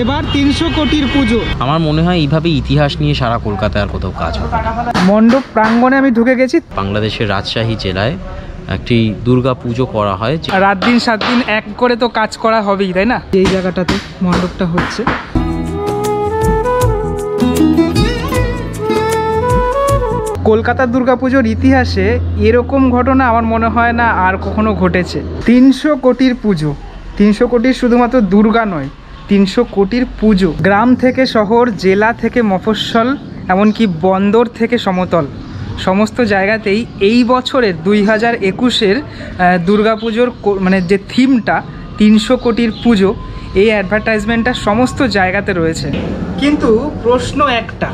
এবার 300 কোটির পুজো। আমার মনে হয় এইভাবে ইতিহাস নিয়ে সারা কলকাতায় আর কোথাও কাজ হবে। মণ্ডপ প্রাঙ্গণে আমি ঢুকে গেছি। বাংলাদেশের রাজশাহী জেলায় একটি দুর্গা পুজো করা হয়, রাত দিন 7 দিন এক করে তো কাজ করা হবেই, তাই না? এই জায়গাটাতে মণ্ডপটা হচ্ছে। কলকাতার দুর্গাপুজোর ইতিহাসে এরকম ঘটনা আমার মনে হয় না আর কখনো ঘটেছে। 300 কোটির পুজো, 300 কোটির শুধুমাত্র দুর্গা নয়, 300 কোটির পুজো। গ্রাম থেকে শহর, জেলা থেকে মফস্বল, এমনকি বন্দর থেকে সমতল, সমস্ত জায়গাতেই এই বছরের 2021-এর দুর্গাপুজোর মানে যে থিমটা 300 কোটির পুজো, এই অ্যাডভার্টাইজমেন্টটা সমস্ত জায়গাতে রয়েছে। কিন্তু প্রশ্ন একটা,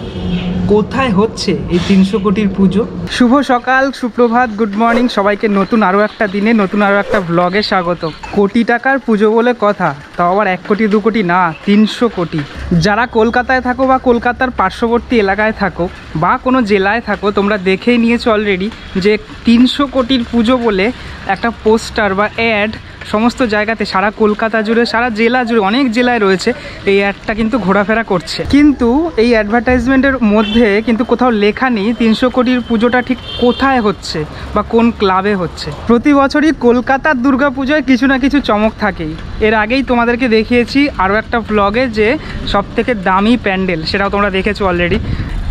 কোথায় হচ্ছে এই 300 কোটির পুজো? শুভ সকাল, সুপ্রভাত, গুড মর্নিং সবাইকে। নতুন আরও একটা দিনে নতুন আরও একটা ব্লগে স্বাগত। কোটি টাকার পুজো বলে কথা, তাও আবার 1 কোটি 2 কোটি না, 300 কোটি। যারা কলকাতায় থাকো বা কলকাতার পার্শ্ববর্তী এলাকায় থাকো বা কোনো জেলায় থাকো, তোমরা দেখেই নিয়েছো অলরেডি যে 300 কোটির পুজো বলে একটা পোস্টার বা অ্যাড সমস্ত জায়গাতে, সারা কলকাতা জুড়ে, সারা জেলা জুড়ে, অনেক জেলায় রয়েছে। এই অ্যাডটা কিন্তু ঘোরাফেরা করছে, কিন্তু এই অ্যাডভার্টাইজমেন্টের মধ্যে কিন্তু কোথাও লেখা নেই 300 কোটির পুজোটা ঠিক কোথায় হচ্ছে বা কোন ক্লাবে হচ্ছে। প্রতি বছরই কলকাতার দুর্গাপুজোয় কিছু না কিছু চমক থাকেই। এর আগেই তোমাদেরকে দেখিয়েছি আরও একটা ব্লগে যে সবথেকে দামি প্যান্ডেল, সেটাও তোমরা দেখেছো অলরেডি।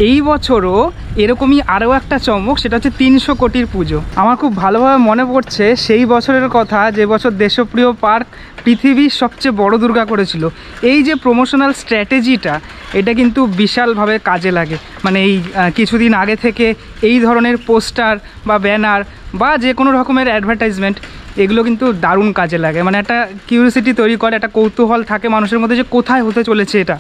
এই বছরও এরকমই আরও একটা চমক, সেটা হচ্ছে 300 কোটির পুজো। আমার খুব ভালোভাবে মনে পড়ছে সেই বছরের কথা, যে বছর দেশপ্রিয় পার্ক পৃথিবীর সবচেয়ে বড় দুর্গা করেছিল। এই যে প্রমোশনাল স্ট্র্যাটেজিটা, এটা কিন্তু বিশালভাবে কাজে লাগে। মানে এই কিছুদিন আগে থেকে এই ধরনের পোস্টার বা ব্যানার বা যে কোনো রকমের অ্যাডভার্টাইজমেন্ট, এগুলো কিন্তু দারুণ কাজে লাগে। মানে একটা কিউরিওসিটি তৈরি করে, একটা কৌতূহল থাকে মানুষের মধ্যে যে কোথায় হতে চলেছে এটা।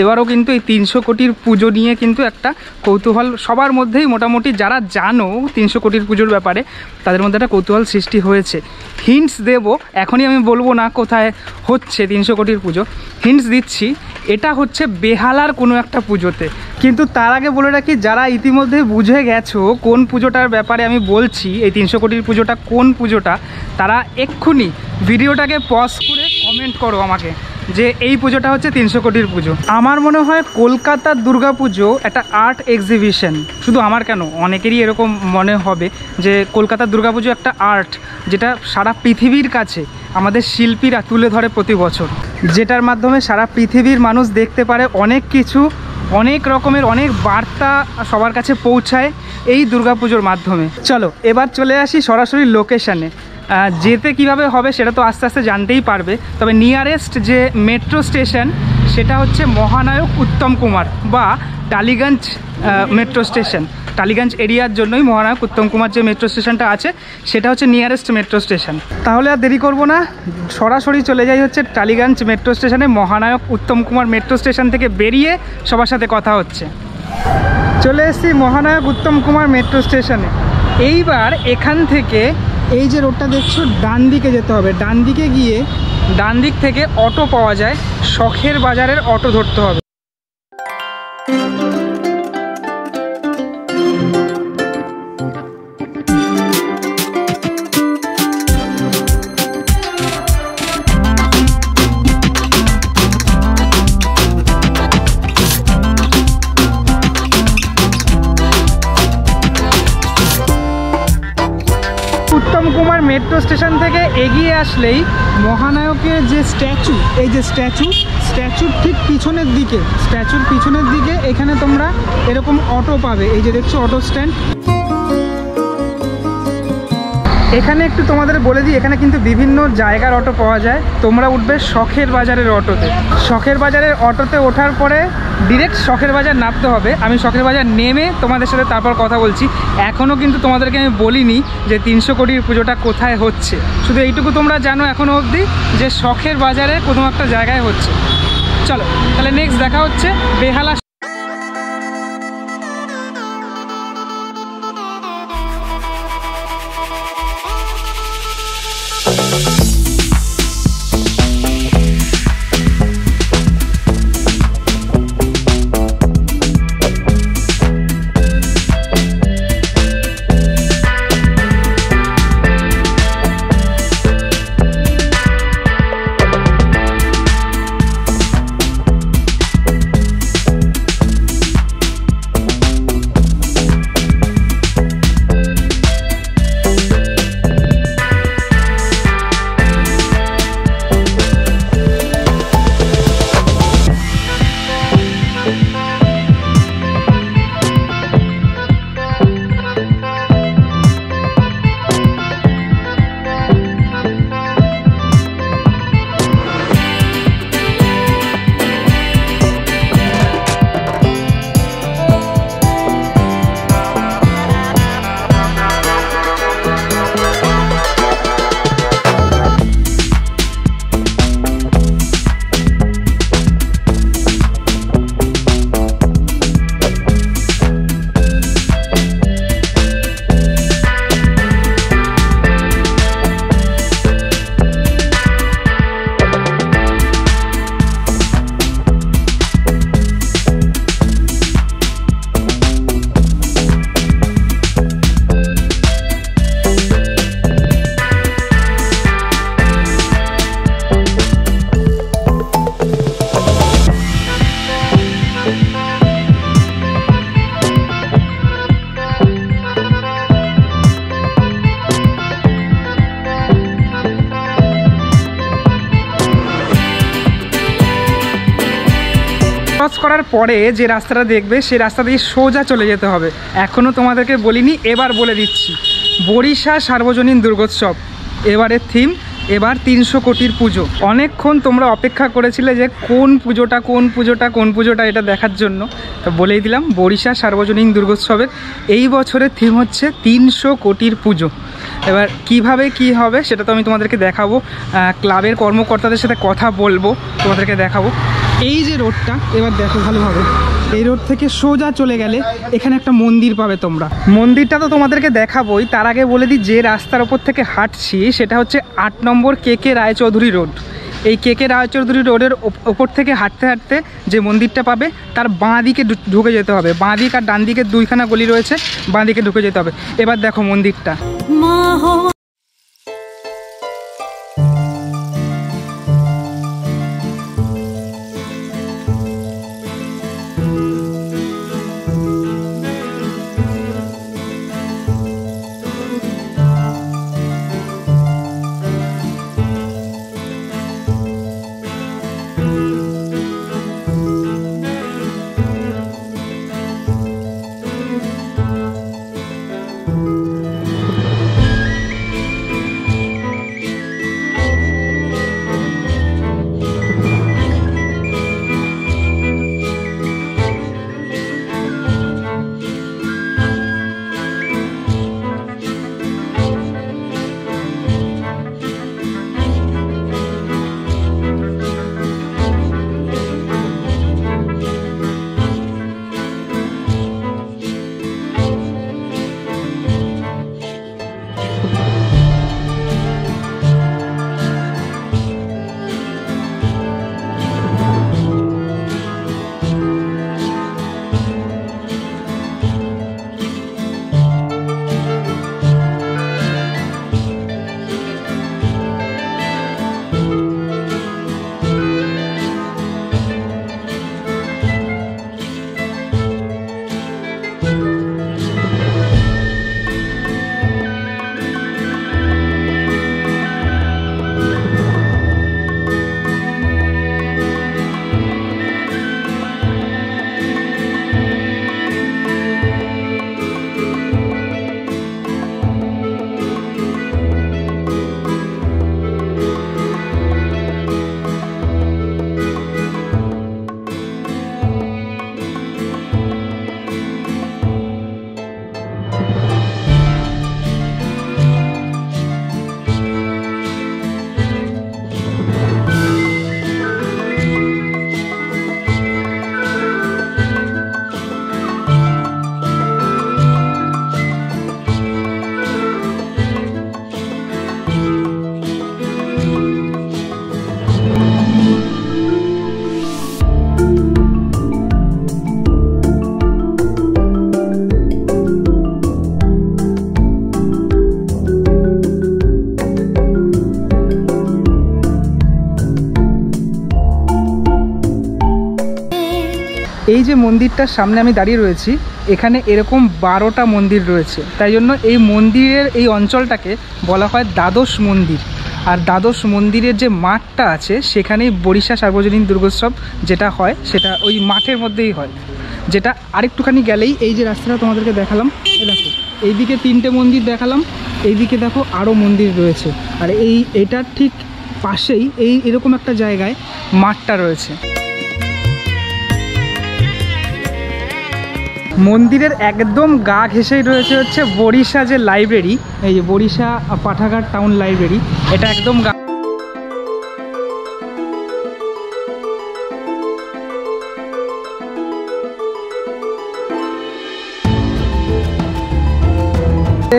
এবারও কিন্তু এই 300 কোটির পুজো নিয়ে কিন্তু একটা কৌতূহল সবার মধ্যেই, মোটামুটি যারা জানো 300 কোটির পুজোর ব্যাপারে, তাদের মধ্যে একটা কৌতূহল সৃষ্টি হয়েছে। হিন্টস দেবো, এখনই আমি বলবো না কোথায় হচ্ছে 300 কোটির পুজো, হিন্টস দিচ্ছি। এটা হচ্ছে বেহালার কোনো একটা পুজোতে। কিন্তু তার আগে বলে রাখি, যারা ইতিমধ্যে বুঝে গেছো কোন পুজোটার ব্যাপারে আমি বলছি, এই 300 কোটির পুজোটা কোন পুজোটা, তারা এক্ষুনি ভিডিওটাকে পজ করে কমেন্ট করো আমাকে যে এই পুজোটা হচ্ছে 300 কোটির পুজো। আমার মনে হয় কলকাতার দুর্গাপুজো একটা আর্ট এক্সিবিশন। শুধু আমার কেন, অনেকেরই এরকম মনে হবে যে কলকাতার দুর্গাপুজো একটা আর্ট, যেটা সারা পৃথিবীর কাছে আমাদের শিল্পীরা তুলে ধরে প্রতি বছর, যেটার মাধ্যমে সারা পৃথিবীর মানুষ দেখতে পারে অনেক কিছু, অনেক রকমের অনেক বার্তা সবার কাছে পৌঁছায় এই দুর্গাপুজোর মাধ্যমে। চলো এবার চলে আসি সরাসরি লোকেশানে। যেতে কিভাবে হবে সেটা তো আস্তে আস্তে জানতেই পারবে। তবে নিয়ারেস্ট যে মেট্রো স্টেশন, সেটা হচ্ছে মহানায়ক উত্তম কুমার বা টালিগঞ্জ মেট্রো স্টেশন। টালিগঞ্জ এরিয়ার জন্যই মহানায়ক উত্তম কুমার যে মেট্রো স্টেশনটা আছে, সেটা হচ্ছে নিয়ারেস্ট মেট্রো স্টেশন। তাহলে আর দেরি করব না, সরাসরি চলে যাই হচ্ছে টালিগঞ্জ মেট্রো স্টেশনে। মহানায়ক উত্তম কুমার মেট্রো স্টেশন থেকে বেরিয়ে সবার সাথে কথা হচ্ছে। চলে এসেছি মহানায়ক উত্তম কুমার মেট্রো স্টেশনে। এইবার এখান থেকে এই যে রোডটা দেখছো, ডান দিকে যেতে হবে। ডান দিকে গিয়ে ডান দিক থেকে অটো পাওয়া যায়, শখের বাজারের অটো ধরতে হবে। উত্তম কুমার মেট্রো স্টেশন থেকে এগিয়ে আসলেই মহানায়কের যে স্ট্যাচু, এই যে স্ট্যাচুর ঠিক পিছনের দিকে, স্ট্যাচুর পিছনের দিকে এখানে তোমরা এরকম অটো পাবে। এই যে দেখছো অটো স্ট্যান্ড। এখানে একটু তোমাদের বলে দিই, এখানে কিন্তু বিভিন্ন জায়গার অটো পাওয়া যায়। তোমরা উঠবে শখের বাজারের অটোতে। শখের বাজারের অটোতে ওঠার পরে ডিরেক্ট শখের বাজার নামতে হবে। আমি শখের বাজার নেমে তোমাদের সাথে তারপর কথা বলছি। এখনও কিন্তু তোমাদেরকে আমি বলিনি যে 300 কোটির পুজোটা কোথায় হচ্ছে, শুধু এইটুকু তোমরা জানো এখনও অবধি যে শখের বাজারে কোনো একটা জায়গায় হচ্ছে। চলো তাহলে নেক্সট দেখা হচ্ছে বেহালা। ক্রস করার পরে যে রাস্তাটা দেখবে সেই রাস্তা দিয়ে সোজা চলে যেতে হবে। এখনও তোমাদেরকে বলিনি, এবার বলে দিচ্ছি। বরিশা সার্বজনীন দুর্গোৎসব এবারের থিম, এবার 300 কোটির পুজো। অনেকক্ষণ তোমরা অপেক্ষা করেছিলে যে কোন পুজোটা এটা দেখার জন্য। তো বলেই দিলাম, বরিশা সার্বজনীন দুর্গোৎসবের এই বছরের থিম হচ্ছে 300 কোটির পুজো। এবার কিভাবে কি হবে সেটা তো আমি তোমাদেরকে দেখাবো, ক্লাবের কর্মকর্তাদের সাথে কথা বলবো, তোমাদেরকে দেখাবো। এই যে রোডটা এবার দেখো ভালোভাবে, এই রোড থেকে সোজা চলে গেলে এখানে একটা মন্দির পাবে তোমরা। মন্দিরটা তো তোমাদেরকে দেখাবোই, তার আগে বলে দিই যে রাস্তার ওপর থেকে হাঁটছি সেটা হচ্ছে 8 নম্বর কে রায়চৌধুরী রোড। এই কে রায়চৌধুরী রোডের ওপর থেকে হাঁটতে হাঁটতে যে মন্দিরটা পাবে তার বাঁ দিকে ঢুকে যেতে হবে। বাঁ দিক আর ডান দিকে দুইখানা গলি রয়েছে, বাঁ দিকে ঢুকে যেতে হবে। এবার দেখো মন্দিরটা। এই যে মন্দিরটার সামনে আমি দাঁড়িয়ে রয়েছি, এখানে এরকম 12টা মন্দির রয়েছে, তাই জন্য এই মন্দিরের এই অঞ্চলটাকে বলা হয় দ্বাদশ মন্দির। আর দ্বাদশ মন্দিরের যে মাঠটা আছে সেখানেই বরিশা সার্বজনীন দুর্গোৎসব যেটা হয় সেটা ওই মাঠের মধ্যেই হয়। যেটা আরেকটুখানি গেলেই এই যে রাস্তাটা তোমাদেরকে দেখালাম, দেখো এইদিকে 3টে মন্দির দেখালাম, এইদিকে দেখো আরও মন্দির রয়েছে। আর এটার ঠিক পাশেই এরকম একটা জায়গায় মাঠটা রয়েছে। মন্দিরের একদম গা ঘেঁষেই রয়েছে হচ্ছে বরিশা যে লাইব্রেরি, এই যে বরিশা পাঠাগার টাউন লাইব্রেরি, এটা একদম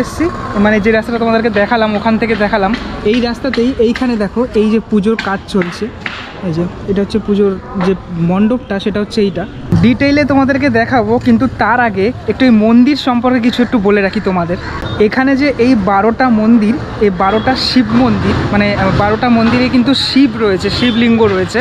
এসছি, মানে যে রাস্তাটা তোমাদেরকে দেখালাম ওখান থেকে দেখালাম, এই রাস্তাতেই এইখানে দেখো এই যে পুজোর কাজ চলছে। এই যে এটা হচ্ছে পুজোর যে মণ্ডপটা, সেটা হচ্ছে এইটা। ডিটেইলে তোমাদেরকে দেখাবো, কিন্তু তার আগে একটু এই মন্দির সম্পর্কে কিছু একটু বলে রাখি তোমাদের। এখানে যে এই 12টা মন্দির, এই 12টা শিব মন্দির, মানে 12টা মন্দিরে কিন্তু শিব রয়েছে, শিবলিঙ্গ রয়েছে।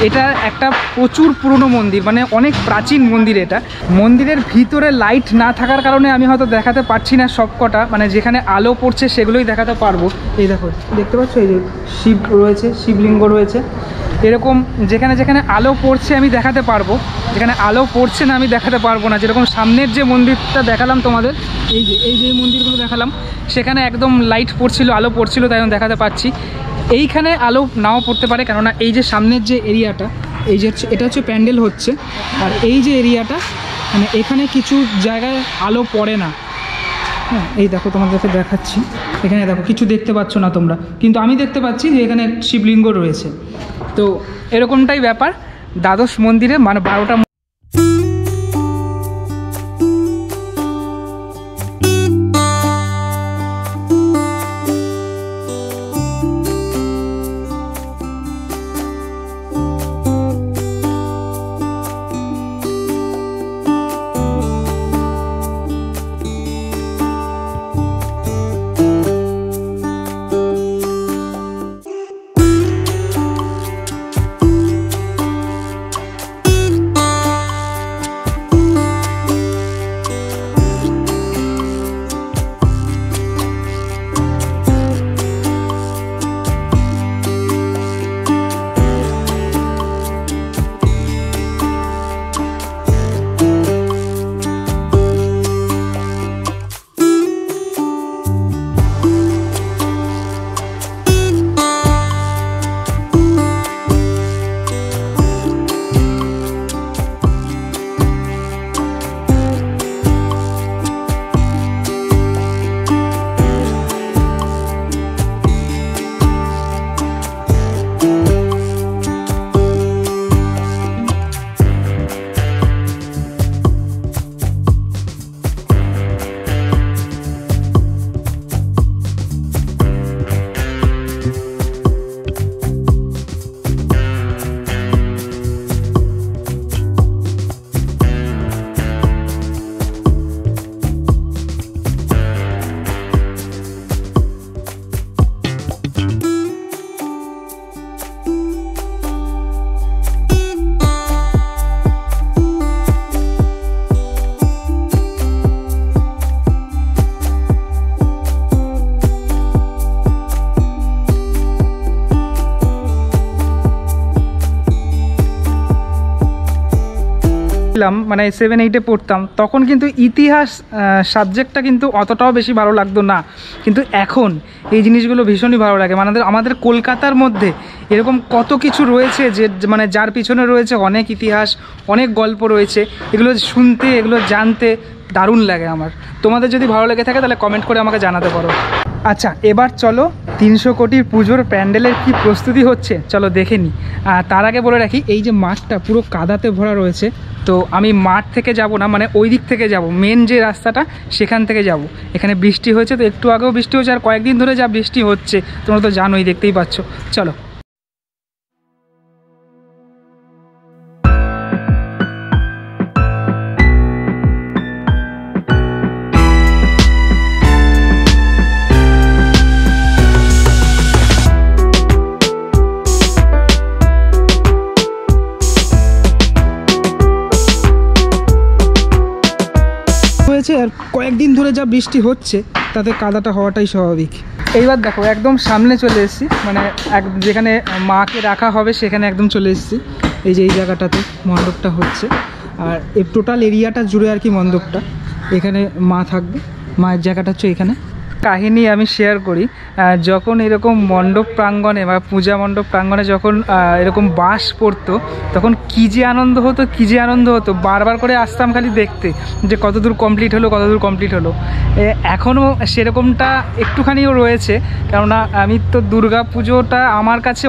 এটা একটা প্রচুর পুরনো মন্দির, মানে অনেক প্রাচীন মন্দির এটা। মন্দিরের ভিতরে লাইট না থাকার কারণে আমি হয়তো দেখাতে পারছি না সবকটা, মানে যেখানে আলো পড়ছে সেগুলোই দেখাতে পারবো। এই দেখো, দেখতে পাচ্ছ এই যে শিব রয়েছে, শিবলিঙ্গ রয়েছে। এরকম যেখানে যেখানে আলো পড়ছে আমি দেখাতে পারবো, যেখানে আলো পড়ছে না আমি দেখাতে পারবো না। যেরকম সামনের যে মন্দিরটা দেখালাম তোমাদের, এই যে মন্দিরগুলো দেখালাম, সেখানে একদম লাইট পড়ছিল, আলো পড়ছিল, তাই আমি দেখাতে পারছি। এইখানে আলো নাও পড়তে পারে, কেননা এই যে সামনের যে এরিয়াটা, এই যে এটা হচ্ছে প্যান্ডেল হচ্ছে, আর এই যে এরিয়াটা মানে এখানে কিছু জায়গায় আলো পড়ে না। হ্যাঁ, এই দেখো তোমাদেরকে দেখাচ্ছি, এখানে দেখো কিছু দেখতে পাচ্ছ না তোমরা, কিন্তু আমি দেখতে পাচ্ছি যে এখানে শিবলিঙ্গ রয়েছে। তো এরকমটাই ব্যাপার দ্বাদশ মন্দিরে, মানে 12টা। মানে 7-8-এ পড়তাম, তখন কিন্তু ইতিহাস সাবজেক্টটা কিন্তু অতটাও বেশি ভালো লাগতো না, কিন্তু এখন এই জিনিসগুলো ভীষণই ভালো লাগে। মানে আমাদের কলকাতার মধ্যে এরকম কত কিছু রয়েছে যে মানে যার পিছনে রয়েছে অনেক ইতিহাস, অনেক গল্প রয়েছে, এগুলো শুনতে, এগুলো জানতে দারুণ লাগে আমার। তোমাদের যদি ভালো লেগে থাকে তাহলে কমেন্ট করে আমাকে জানাতে পারো। আচ্ছা, এবার চলো 300 কোটির পুজোর প্যান্ডেলের কি প্রস্তুতি হচ্ছে চলো দেখে নিই। তার আগে বলে রাখি, এই যে মাঠটা পুরো কাদাতে ভরা রয়েছে, তো আমি মাঠ থেকে যাব না, মানে ওই দিক থেকে যাব, মেন যে রাস্তাটা সেখান থেকে যাব। এখানে বৃষ্টি হয়েছে, তো একটু আগেও বৃষ্টি হচ্ছে, আর কয়েকদিন ধরে যা বৃষ্টি হচ্ছে তোমরা তো জানোই, দেখতেই পাচ্ছ। চলো। আর কয়েকদিন ধরে যা বৃষ্টি হচ্ছে তাতে কাদাটা হওয়াটাই স্বাভাবিক। এইবার দেখো একদম সামনে চলে এসেছি, মানে যেখানে মাকে রাখা হবে সেখানে একদম চলে এসেছি। এই যে এই জায়গাটাতে মণ্ডপটা হচ্ছে, আর এই টোটাল এরিয়াটা জুড়ে আর কি মণ্ডপটা। এখানে মা থাকবে, মায়ের জায়গাটা হচ্ছে এখানে। কাহিনী আমি শেয়ার করি, যখন এরকম মণ্ডপ প্রাঙ্গণে বা পূজা মণ্ডপ প্রাঙ্গণে যখন এরকম বাঁশ পড়তো, তখন কী যে আনন্দ হতো, কী যে আনন্দ হতো। বারবার করে আসতাম খালি দেখতে যে কতদূর কমপ্লিট হলো, কতদূর কমপ্লিট হলো। এখনও সেরকমটা একটুখানিও রয়েছে, কেননা আমি তো দুর্গা পুজোটা আমার কাছে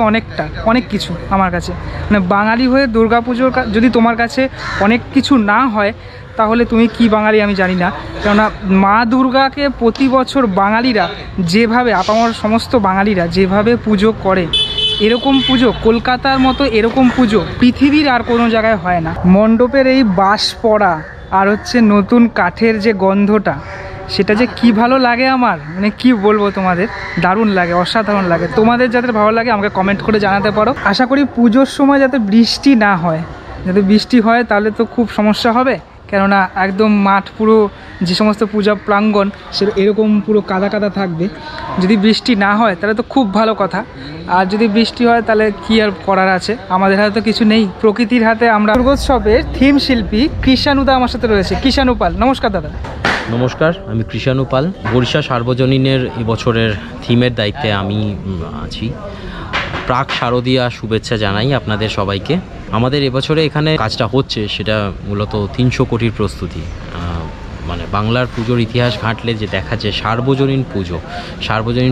অনেক কিছু আমার কাছে, মানে বাঙালি হয়ে দুর্গা পুজোর যদি তোমার কাছে অনেক কিছু না হয় তাহলে তুমি কি বাঙালি আমি জানি না। কেননা মা দুর্গাকে প্রতি বছর বাঙালিরা যেভাবে, আপামর সমস্ত বাঙালিরা যেভাবে পুজো করে, এরকম পুজো কলকাতার মতো এরকম পুজো পৃথিবীর আর কোনো জায়গায় হয় না। মণ্ডপের এই বাঁশ পড়া আর হচ্ছে নতুন কাঠের যে গন্ধটা, সেটা যে কি ভালো লাগে আমার, মানে কি বলবো তোমাদের, দারুণ লাগে, অসাধারণ লাগে। তোমাদের যাদের ভালো লাগে আমাকে কমেন্ট করে জানাতে পারো। আশা করি পুজোর সময় যাতে বৃষ্টি না হয়, যাতে বৃষ্টি হয় তাহলে তো খুব সমস্যা হবে, কেননা একদম মাঠ পুরো যে সমস্ত পূজা প্রাঙ্গণ সে এরকম পুরো কাদা কাদা থাকবে। যদি বৃষ্টি না হয় তাহলে তো খুব ভালো কথা, আর যদি বৃষ্টি হয় তাহলে কি আর করার আছে, আমাদের হাতে তো কিছু নেই, প্রকৃতির হাতে আমরা। দুর্গোৎসবের থিম শিল্পী কৃষাণুদা আমার সাথে রয়েছে, কৃষাণু পাল। নমস্কার দাদা। নমস্কার, আমি কৃষাণু পাল। বরিশা সার্বজনীনের এবছরের থিমের দায়িত্বে আমি আছি। প্রাক শারদীয়া শুভেচ্ছা জানাই আপনাদের সবাইকে। আমাদের এবছরে এখানে কাজটা হচ্ছে সেটা মূলত 300 কোটির প্রস্তুতি। মানে বাংলার পুজোর ইতিহাস ঘাঁটলে যে দেখা যায় সার্বজনীন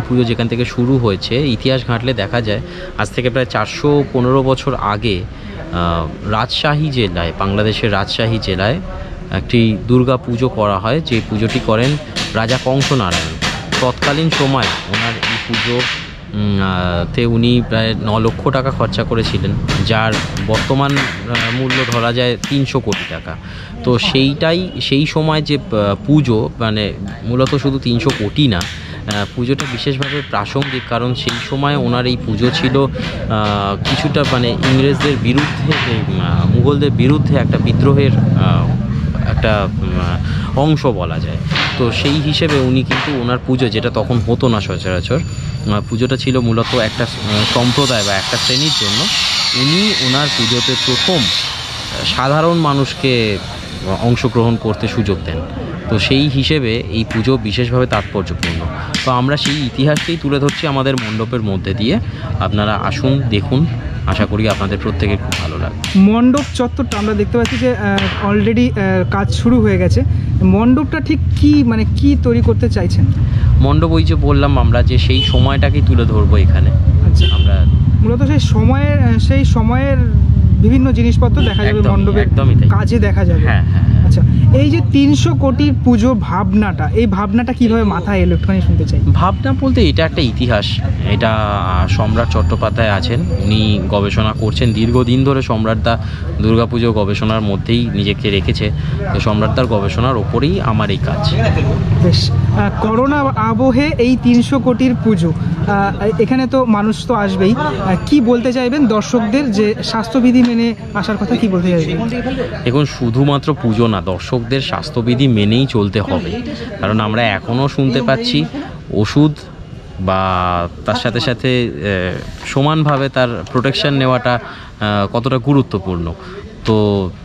পুজো যেখান থেকে শুরু হয়েছে, ইতিহাস ঘাঁটলে দেখা যায় আজ থেকে প্রায় 415 বছর আগে রাজশাহী জেলায়, বাংলাদেশের রাজশাহী জেলায় একটি দুর্গা পুজো করা হয়, যে পুজোটি করেন রাজা কংসনারায়ণ। তৎকালীন সময় ওনার এই পুজোতে উনি প্রায় 9 লক্ষ টাকা খরচা করেছিলেন, যার বর্তমান মূল্য ধরা যায় 300 কোটি টাকা। তো সেই সময় যে পুজো, মানে মূলত শুধু 300 কোটি না, পুজোটা বিশেষভাবে প্রাসঙ্গিক, কারণ সেই সময় ওনার এই পুজো ছিল কিছুটা মানে ইংরেজদের বিরুদ্ধে, মুঘলদের বিরুদ্ধে একটা বিদ্রোহের একটা অংশ বলা যায়। তো সেই হিসেবে উনি কিন্তু ওনার পুজো, যেটা তখন হতো না সচরাচর, পুজোটা ছিল মূলত একটা সম্প্রদায় বা একটা শ্রেণীর জন্য, উনি ওনার পুজোতে প্রথম সাধারণ মানুষকে অংশগ্রহণ করতে সুযোগ দেন। তো সেই হিসেবে এই পুজো বিশেষভাবে তাৎপর্যপূর্ণ। তো আমরা সেই ইতিহাসকেই তুলে ধরছি আমাদের মণ্ডপের মধ্যে দিয়ে। আপনারা আসুন, দেখুন, আশা করি আপনাদের প্রত্যেকের খুব ভালো লাগবে। মণ্ডপ চত্বরটা আমরা দেখতে পাচ্ছি যে অলরেডি কাজ শুরু হয়ে গেছে। মণ্ডপটা ঠিক কি তৈরি করতে চাইছেন? মণ্ডপ, ওই যে বললাম আমরা যে সেই সময়টাকেই তুলে ধরবো এখানে। আচ্ছা, আমরা মূলত সেই সময়ের বিভিন্ন জিনিসপত্র দেখা যাবে মণ্ডপে, কাজে দেখা যাবে। হ্যাঁ। আচ্ছা, এই যে 300 কোটির পুজোর ভাবনাটা কিভাবে মাথায় এলো একটুখানি শুনতে চাই। ভাবনা বলতে এটা একটা ইতিহাস। এটা সম্রাট চট্টোপাধ্যায় আছেন, উনি গবেষণা করছেন দীর্ঘদিন ধরে। সম্রাটদা দুর্গাপুজো গবেষণার মধ্যেই নিজেকে রেখেছে, তো সম্রাটদার গবেষণার ওপরেই আমার এই কাজ। বেশ, করোনা আবহে এই 300 কোটির পুজো, এখানে তো মানুষ তো আসবেই, কি বলতে চাইবেন দর্শকদের, যে স্বাস্থ্যবিধি মেনে আসার কথা কি বলতে চাইবেন? এখন শুধুমাত্র পুজো না, দর্শকদের স্বাস্থ্যবিধি মেনেই চলতে হবে, কারণ আমরা এখনও শুনতে পাচ্ছি ওষুধ বা তার সাথে সাথে সমানভাবে তার প্রোটেকশন নেওয়াটা কতটা গুরুত্বপূর্ণ। তো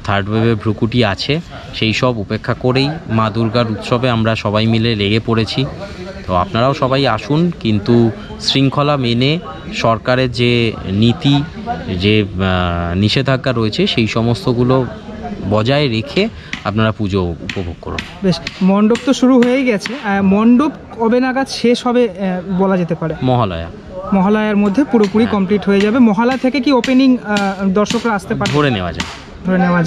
থার্ড ওয়েভের ভ্রুকুটি আছে, সেই সব উপেক্ষা করেই মা দুর্গার উৎসবে আমরা সবাই মিলে লেগে পড়েছি। তো আপনারাও সবাই আসুন, কিন্তু শৃঙ্খলা মেনে সরকারের যে নীতি, যে নিষেধাজ্ঞা রয়েছে সেই সমস্তগুলো বজায় রেখে আপনারা পুজো উপভোগ করুন। বেশ, মণ্ডপ তো শুরু হয়েই গেছে, মণ্ডপ কবে নাগাদ শেষ হবে বলা যেতে পারে? মহালয়ার মধ্যে পুরোপুরি কমপ্লিট হয়ে যাবে। মহালয়া থেকে কি ওপেনিং দর্শকরা আসতে পারে ধরে নেওয়া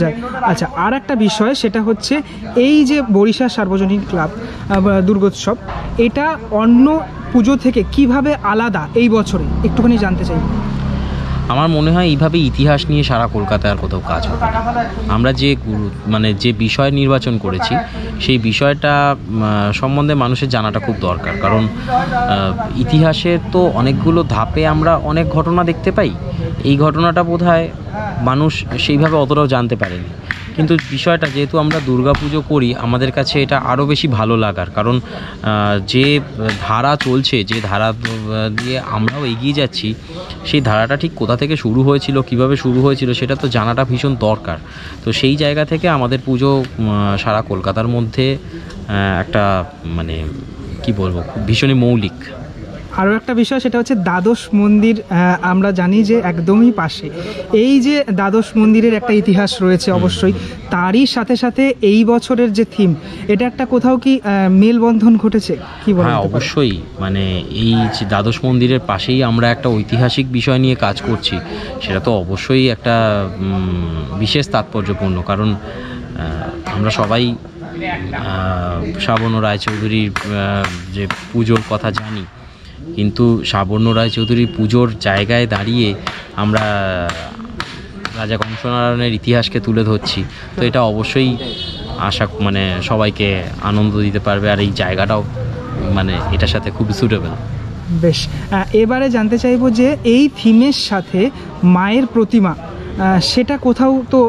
যায়? আচ্ছা, আর একটা বিষয়, সেটা হচ্ছে এই যে বরিশা সার্বজনীন ক্লাব দুর্গোৎসব, এটা অন্য পুজো থেকে কিভাবে আলাদা এই বছরে একটুখানি জানতে চাই। আমার মনে হয় এইভাবে ইতিহাস নিয়ে সারা কলকাতায় আর কোথাও কাজ হবে। আমরা যে বিষয় নির্বাচন করেছি সেই বিষয়টা সম্বন্ধে মানুষের জানাটা খুব দরকার, কারণ ইতিহাসের তো অনেকগুলো ধাপে আমরা অনেক ঘটনা দেখতে পাই। এই ঘটনাটা বোধহয় মানুষ সেইভাবে অতটাও জানতে পারেনি, কিন্তু বিষয়টা যেহেতু আমরা দুর্গাপুজো করি, আমাদের কাছে এটা আরও বেশি ভালো লাগার, কারণ যে ধারা চলছে, যে ধারা দিয়ে আমরাও এগিয়ে যাচ্ছি, সেই ধারাটা ঠিক কোথা থেকে শুরু হয়েছিল, কিভাবে শুরু হয়েছিল, সেটা তো জানাটা ভীষণ দরকার। তো সেই জায়গা থেকে আমাদের পুজো সারা কলকাতার মধ্যে একটা কি বলবো, ভীষণই মৌলিক। আরও একটা বিষয়, সেটা হচ্ছে দ্বাদশ মন্দির। আমরা জানি যে একদমই পাশে এই যে দ্বাদশ মন্দিরের একটা ইতিহাস রয়েছে অবশ্যই, তারই সাথে সাথে এই বছরের যে থিম, এটা একটা কোথাও কি মেলবন্ধন ঘটেছে কি বলেন? হ্যাঁ, অবশ্যই। এই যে দ্বাদশ মন্দিরের পাশেই আমরা একটা ঐতিহাসিক বিষয় নিয়ে কাজ করছি, সেটা তো অবশ্যই একটা বিশেষ তাৎপর্যপূর্ণ, কারণ আমরা সবাই সাবর্ণ রায়চৌধুরীর যে পুজোর কথা জানি, কিন্তু সাবর্ণ রায়চৌধুরীর পুজোর জায়গায় দাঁড়িয়ে আমরা রাজা কংসনারায়ণের ইতিহাসকে তুলে ধরছি। তো এটা অবশ্যই সবাইকে আনন্দ দিতে পারবে, আর এই জায়গাটাও এটার সাথে খুবই সুটেবল। বেশ, এবারে জানতে চাইবো যে এই থিমের সাথে মায়ের প্রতিমা সেটা কোথাও তো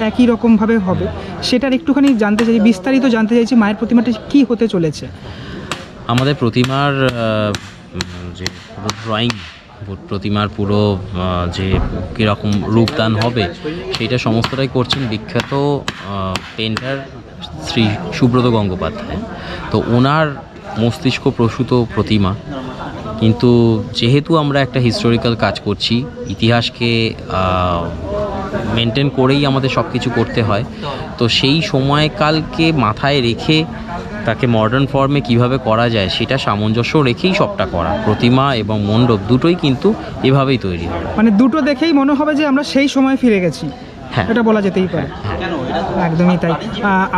একই রকমভাবে হবে, সেটার একটুখানি জানতে চাইছি, বিস্তারিত জানতে চাইছি মায়ের প্রতিমাটা কী হতে চলেছে। আমাদের প্রতিমার যে পুরো ড্রয়িং, প্রতিমার পুরো যে কীরকম রূপদান হবে সেইটা সমস্তটাই করছেন বিখ্যাত পেন্টার শ্রী সুব্রত গঙ্গোপাধ্যায়। তো ওনার মস্তিষ্ক প্রসূত প্রতিমা, কিন্তু যেহেতু আমরা একটা হিস্টোরিক্যাল কাজ করছি, ইতিহাসকে মেনটেন করেই আমাদের সব কিছু করতে হয়, তো সেই সময়কালকে মাথায় রেখে তাকে মডার্ন ফর্মে কিভাবে করা যায় সেটা সামঞ্জস্য রেখেই সবটা করা। প্রতিমা এবং মণ্ডপ দুটোই কিন্তু এভাবেই তৈরি হয়, মানে দুটো দেখেই মনে হবে যে আমরা সেই সময় ফিরে গেছি। হ্যাঁ, এটা বলা যেতেই পারে। একদমই তাই।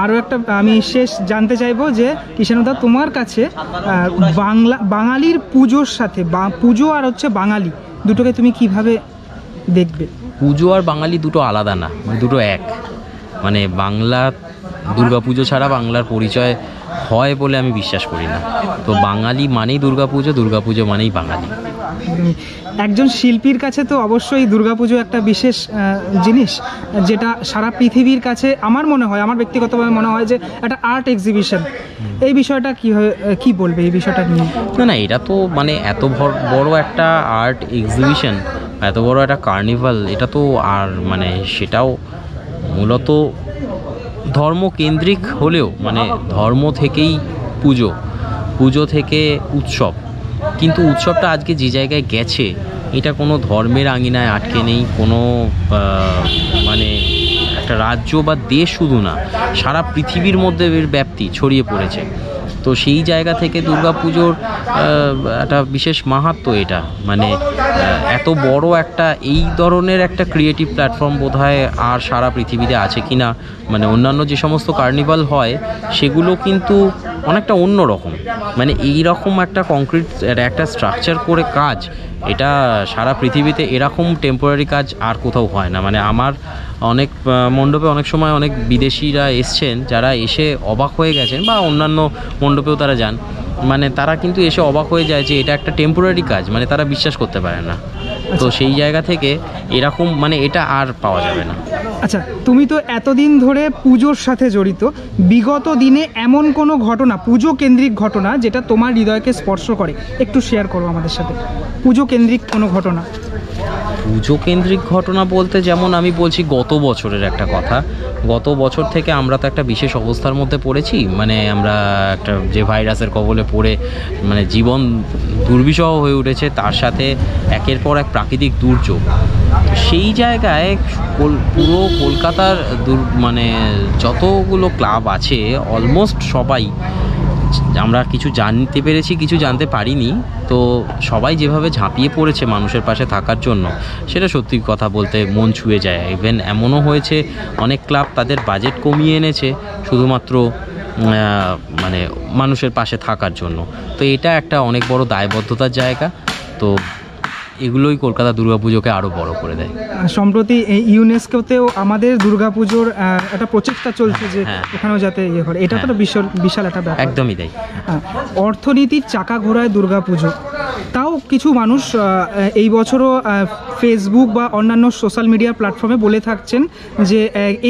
আরও একটা আমি শেষ জানতে চাইবো যে কৃষ্ণদা, তোমার কাছে বাঙালির পুজোর সাথে পুজো আর হচ্ছে বাঙালি দুটোকে তুমি কিভাবে দেখবে? পুজো আর বাঙালি দুটো আলাদা না, দুটো এক। মানে বাংলা দুর্গাপুজো ছাড়া বাংলার পরিচয় হয় বলে আমি বিশ্বাস করি না। তো বাঙালি মানেই দুর্গাপুজো, দুর্গাপুজো মানেই বাঙালি। একজন শিল্পীর কাছে তো অবশ্যই দুর্গাপুজো একটা বিশেষ জিনিস, যেটা সারা পৃথিবীর কাছে আমার মনে হয়, আমার ব্যক্তিগতভাবে মনে হয় যে একটা আর্ট এক্সিবিশন। এই বিষয়টা কি বলবে এই বিষয়টা নিয়ে? না, এটা তো মানে এত বড় একটা আর্ট এক্সিবিশন, এত বড় একটা কার্নিভাল, এটা তো আর মানে সেটাও মূলত ধর্মকেন্দ্রিক হলেও, মানে ধর্ম থেকেই পুজো থেকে উৎসব, কিন্তু উৎসবটা আজকে যে জায়গায় গেছে এটা কোনো ধর্মের আঙিনায় আটকে নেই, কোনো মানে একটা রাজ্য বা দেশ শুধু না, সারা পৃথিবীর মধ্যে এর ব্যাপ্তি ছড়িয়ে পড়েছে। তো সেই জায়গা থেকে দুর্গাপুজোর একটা বিশেষ মাহাত্ম্য এটা, মানে এত বড় একটা এই ধরনের একটা ক্রিয়েটিভ প্ল্যাটফর্ম বোধহয় আর সারা পৃথিবীতে আছে কি না। মানে অন্যান্য যে সমস্ত কার্নিভাল হয় সেগুলো কিন্তু অনেকটা অন্য রকম, মানে এই রকম একটা কংক্রিট একটা স্ট্রাকচার করে কাজ, এটা সারা পৃথিবীতে এরকম টেম্পোরারি কাজ আর কোথাও হয় না। মানে আমার অনেক মণ্ডপে অনেক সময় অনেক বিদেশিরা এসছেন, যারা এসে অবাক হয়ে গেছেন, বা অন্যান্য মণ্ডপেও তারা যান, মানে তারা কিন্তু এসে অবাক হয়ে যায় যে এটা একটা টেম্পোরারি কাজ, মানে তারা বিশ্বাস করতে পারে না। তো সেই জায়গা থেকে এরকম মানে এটা আর পাওয়া যাবে না। আচ্ছা, তুমি তো এতদিন ধরে পুজোর সাথে জড়িত, বিগত দিনে এমন কোনো ঘটনা, পুজো কেন্দ্রিক ঘটনা যেটা তোমার হৃদয়কে স্পর্শ করে, একটু শেয়ার করো আমাদের সাথে। পুজো কেন্দ্রিক কোনো ঘটনা? পুজো কেন্দ্রিক ঘটনা বলতে যেমন আমি বলছি গত বছরের একটা কথা। গত বছর থেকে আমরা তো একটা বিশেষ অবস্থার মধ্যে পড়েছি, মানে আমরা একটা যে ভাইরাসের কবলে পড়ে মানে জীবন দুর্বিষহ হয়ে উঠেছে, তার সাথে একের পর এক প্রাকৃতিক দুর্যোগ। সেই জায়গায় পুরো কলকাতার মানে যতগুলো ক্লাব আছে অলমোস্ট সবাই, আমরা কিছু জানতে পেরেছি, কিছু জানতে পারিনি, তো সবাই যেভাবে ঝাঁপিয়ে পড়েছে মানুষের পাশে থাকার জন্য, সেটা সত্যি কথা বলতে মন ছুঁয়ে যায়। ইভেন এমনও হয়েছে অনেক ক্লাব তাদের বাজেট কমিয়ে এনেছে শুধুমাত্র মানে মানুষের পাশে থাকার জন্য। তো এটা একটা অনেক বড় দায়বদ্ধতার জায়গা। তো এগুলোই কলকাতা দুর্গাপুজোকে আরও বড় করে দেয়। সম্প্রতি ইউনেস্কোতেও আমাদের দুর্গাপুজোর একটা প্রচেষ্টা চলছে যে ওখানেও যাতে ইয়ে করে, এটা তো বিশাল একটা ব্যাপার। একদমই তাই। অর্থনীতির চাকা ঘোরায় দুর্গাপুজো, তাও কিছু মানুষ এই বছরও ফেসবুক বা অন্যান্য সোশ্যাল মিডিয়া প্ল্যাটফর্মে বলে থাকছেন যে